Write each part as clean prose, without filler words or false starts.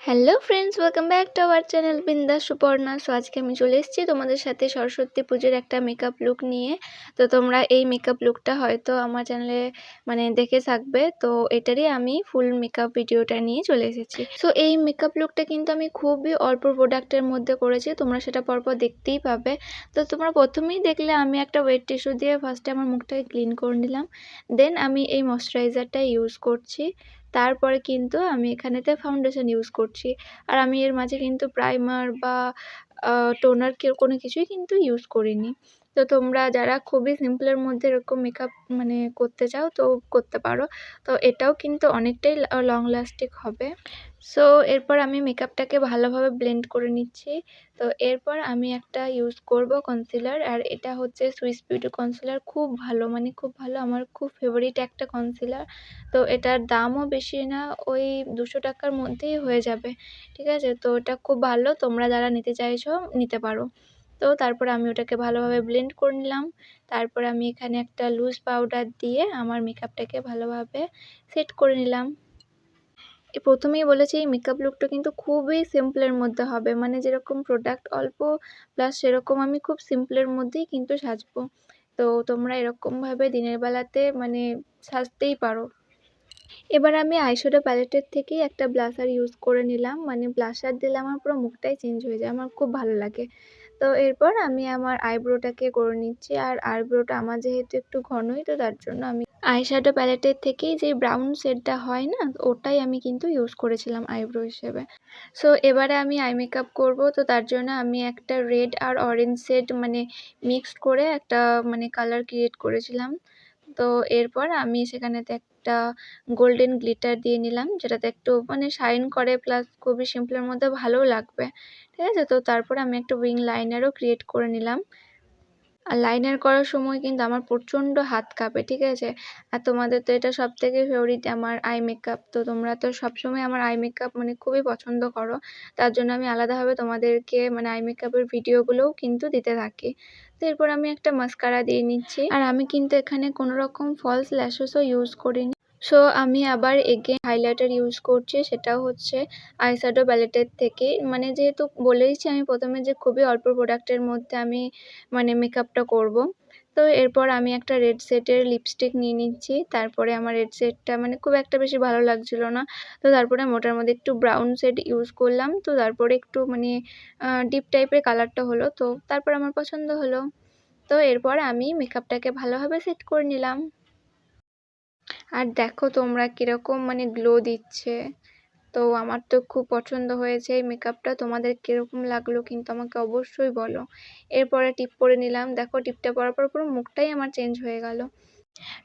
Hello friends, welcome back to our channel বিন্দাস Suparna. So আজকে আমি চলে এসেছি তোমাদের সাথে সরস্বতী পুজোর একটা মেকআপ লুক নিয়ে। তো তোমরা এই মেকআপ লুকটা হয়তো আমার চ্যানেলে দেখে থাকবে। তো এটারই আমি ফুল মেকআপ ভিডিওটা নিয়ে চলে এসেছি। সো এই মেকআপ লুকটা কিন্তু আমি খুবই অল্প প্রোডাক্টের মধ্যে করেছি, তোমরা সেটা পরপর দেখতেই পাবে। তো তোমরা প্রথমেই দেখলে আমি একটা ওয়েট টিস্যু দিয়ে ফার্স্টে আমার মুখটাকে ক্লিন করে নিলাম। দেন আমি এই ময়শ্চারাইজারটা ইউজ করছি। তারপরে কিন্তু আমি এখানেতে ফাউন্ডেশন ইউজ করছি। আর আমি এর মাঝে কিন্তু প্রাইমার বা টোনার কোনো কিছুই কিন্তু ইউজ করিনি। তো তোমরা যারা খুবই সিম্পলের মধ্যে এরকম মেকআপ করতে চাও তো করতে পারো। তো এটাও কিন্তু অনেকটাই লং লাস্টিং হবে। সো এরপর আমি মেকআপটাকে ভালোভাবে ব্লেন্ড করে নিচ্ছি। তো এরপর আমি একটা ইউজ করব কনসিলার, আর এটা হচ্ছে সুইস বিউটি কনসিলার। খুব ভালো, খুব ভালো, আমার খুব ফেভারিট একটা কনসিলার। তো এটার দামও বেশি না, ওই 200 টাকার মধ্যেই হয়ে যাবে, ঠিক আছে? তো এটা খুব ভালো, তোমরা যারা নিতে চাইছো নিতে পারো। তো তারপরে আমি ওটাকে ভালোভাবে ব্লেন্ড করে নিলাম। তারপরে আমি এখানে একটা লুজ পাউডার দিয়ে আমার মেকআপটাকে ভালোভাবে সেট করে নিলাম। প্রথমেই বলেছি এই মেকআপ লুকটা কিন্তু খুবই সিম্পলের মধ্যে হবে, যেরকম প্রোডাক্ট অল্প প্লাস সেরকম আমি খুব সিম্পলের মধ্যেই কিন্তু সাজবো। তো তোমরা এরকমভাবে দিনের বেলাতে সাজতেই পারো। এবার আমি আইশ্যাডো প্যালেটের থেকেই একটা ব্লাশার ইউজ করে নিলাম। ব্লাশার দিলে আমার পুরো মুখটাই চেঞ্জ হয়ে যায়, আমার খুব ভালো লাগে। তো এরপর আমি আমার আইব্রোটাকে করে নিচ্ছি। আর আইব্রোটা আমার যেহেতু একটু ঘনই, তো তার জন্য আমি আইশ্যাডো প্যালেটের থেকেই যে ব্রাউন শেডটা হয় না, ওটাই আমি কিন্তু ইউজ করেছিলাম আইব্রো হিসেবে। সো এবারে আমি আই মেকআপ করবো। তো তার জন্য আমি একটা রেড আর অরেঞ্জ শেড মিক্সড করে একটা কালার ক্রিয়েট করেছিলাম। তো এরপর আমি সেখানেতে একটা গোল্ডেন গ্লিটার দিয়ে নিলাম, যেটাতে একটু শাইন করে প্লাস খুবই সিম্পলের মধ্যে ভালোও লাগবে, ঠিক আছে? তো তারপর আমি একটা উইং লাইনারও ক্রিয়েট করে নিলাম। আর লাইনার করার সময় কিন্তু আমার প্রচণ্ড হাত কাঁপে, ঠিক আছে? আর তোমাদের তো এটা সবথেকে ফেভারিট আমার আই মেকআপ। তো তোমরা তো সবসময় আমার আই মেকআপ খুবই পছন্দ করো। তার জন্য আমি আলাদাভাবে তোমাদেরকে আই মেকআপের ভিডিওগুলোও কিন্তু দিতে থাকি। তো এরপর আমি একটা মাস্কারা দিয়ে নিচ্ছি। আর আমি কিন্তু এখানে কোনো রকম ফলস ল্যাশেসও ইউজ করিনি। সো আমি আবার এগেন হাইলাইটার ইউজ করছি, সেটাও হচ্ছে আইশ্যাডো প্যালেটের থেকে। যেহেতু বলেইছি আমি প্রথমে যে খুবই অল্প প্রোডাক্টের মধ্যে আমি মেকআপটা করব। তো এরপর আমি একটা রেড শেডের লিপস্টিক নিয়ে নিচ্ছি। তারপরে আমার রেড শেডটা খুব একটা বেশি ভালো লাগছিল না। তো তারপরে আমি ওটার মধ্যে একটু ব্রাউন শেড ইউজ করলাম। তো তারপরে একটু ডিপ টাইপের কালারটা হলো, তো তারপর আমার পছন্দ হলো। তো এরপর আমি মেকআপটাকে ভালোভাবে সেট করে নিলাম। আর দেখো তোমরা কীরকম গ্লো দিচ্ছে। তো আমার তো খুব পছন্দ হয়েছে এই মেকআপটা। তোমাদের কীরকম লাগলো কিন্তু আমাকে অবশ্যই বলো। এরপরে টিপ পরে নিলাম। দেখো টিপটা পরার পর পুরো মুখটাই আমার চেঞ্জ হয়ে গেল।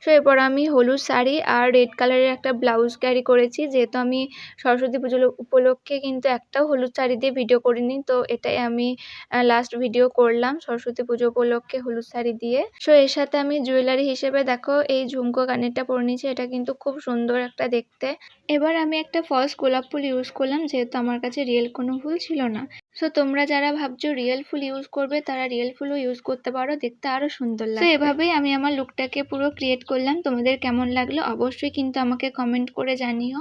সো এরপর আমি হলুদ শাড়ি আর রেড কালারের একটা ব্লাউজ ক্যারি করেছি, যেহেতু আমি সরস্বতী পুজো উপলক্ষে কিন্তু একটাও হলুদ শাড়ি দিয়ে ভিডিও করিনি। তো এটাই আমি লাস্ট ভিডিও করলাম সরস্বতী পুজো উপলক্ষে হলুদ শাড়ি দিয়ে। সো এর সাথে আমি জুয়েলারি হিসেবে দেখো এই ঝুমকো কানেরটা পরে নিয়েছি, এটা কিন্তু খুব সুন্দর একটা দেখতে। এবার আমি একটা ফলস গোলাপ ফুল ইউজ করলাম, যেহেতু আমার কাছে রিয়েল কোনো ফুল ছিল না। সো তোমরা যারা ভাবছো রিয়েল ফুল ইউজ করবে, তারা রিয়েল ফুলও ইউজ করতে পারো, দেখতে আরও সুন্দর লাগে। তো এভাবেই আমি আমার লুকটাকে পুরো ক্রিয়েট করলাম। তোমাদের কেমন লাগলো অবশ্যই কিন্তু আমাকে কমেন্ট করে জানিও।